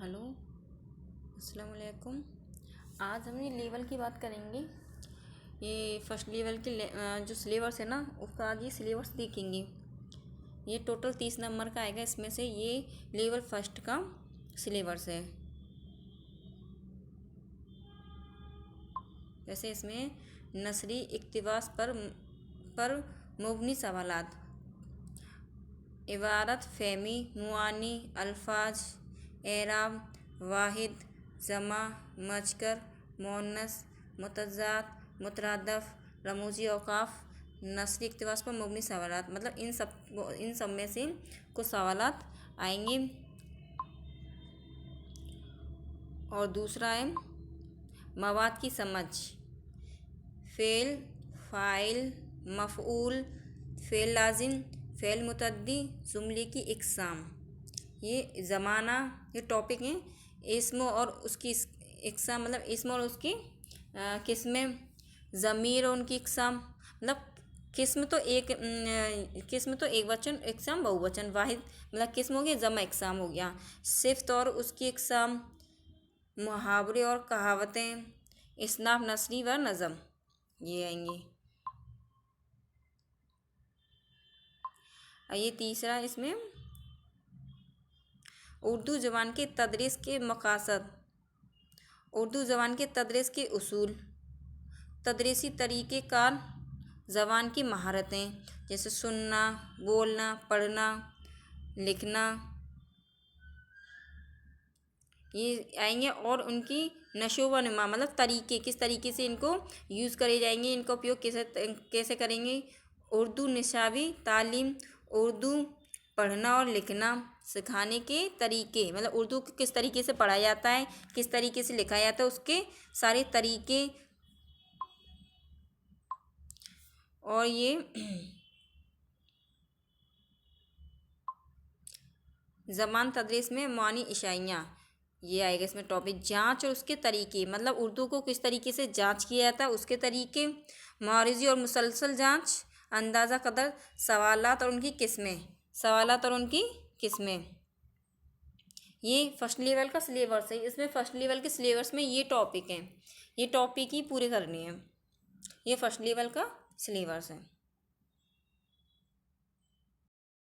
Hello, अस्सलाम वालेकुम। आज हम ये लेवल की बात करेंगे। ये फर्स्ट लेवल के जो सिलेबस है ना, उसका आज ये सिलेबस देखेंगे। ये टोटल 30 नंबर का आएगा। इसमें से ये लेवल फर्स्ट का सिलेबस है। जैसे इसमें नसरी इक्तिबास पर मुबनी सवालात, इबारत फ़हमी, मुआनी, अल्फाज, एराब, वाहिद, जमा, मजकर, मुअन्नस, मुतज़ात, मुतरादफ़, रमूजी औक़ाफ़, नस्री इक़्तिबास पर मुबनी सवालात। मतलब इन सब में से कुछ सवालात आएंगे। और दूसरा है मवाद की समझ, फ़ेल, फ़ाइल, मफ़ऊल, फ़ेल लाजिम, फ़ेल मुतअद्दी, जुमले की इक़साम। ये ज़माना ये टॉपिक है। इस्म और उसकी इक़साम मतलब इस्म और उसकी किस्में, ज़मीर और उनकी इक़साम। मतलब किस्म तो एक वचन, इक़साम बहुवचन। वाहिद मतलब किस्म हो गया, जमा इक़साम हो गया। सिफ़त और उसकी इक़साम, मुहावरे और कहावतें, इसनाफ, नसरी व नज़म, ये आएंगे। ये तीसरा इसमें उर्दू ज़बान के तदरीस के मक़ासद, उर्दू ज़बान के तदरीस के उसूल, तदरीसी तरीक़ेकार, ज़बान की महारतें जैसे सुनना, बोलना, पढ़ना, लिखना, ये आएंगे। और उनकी नशो व नुमा मतलब तरीके, किस तरीके से इनको यूज़ करे जाएंगे, इनका उपयोग कैसे करेंगे। उर्दू निशाबी तालीम, उर्दू पढ़ना और लिखना सिखाने के तरीके, मतलब उर्दू को किस तरीके से पढ़ाया जाता है, किस तरीके से लिखा जाता है, उसके सारे तरीके। और ये ज़बान तदरीस में मानी इशाइयाँ, ये आएगा इसमें टॉपिक। जांच और उसके तरीके, मतलब उर्दू को किस तरीके से जांच किया जाता है, उसके तरीके। मारिज़ी और मुसलसल जांच, अंदाज़ा कदर, सवालात और उनकी किस्में, सवालात और उनकी किस्में। ये फर्स्ट लेवल का सिलेबस है। इसमें फर्स्ट लेवल के सिलेबस में ये टॉपिक हैं, ये टॉपिक ही पूरे करने हैं। ये फर्स्ट लेवल का सिलेबस है।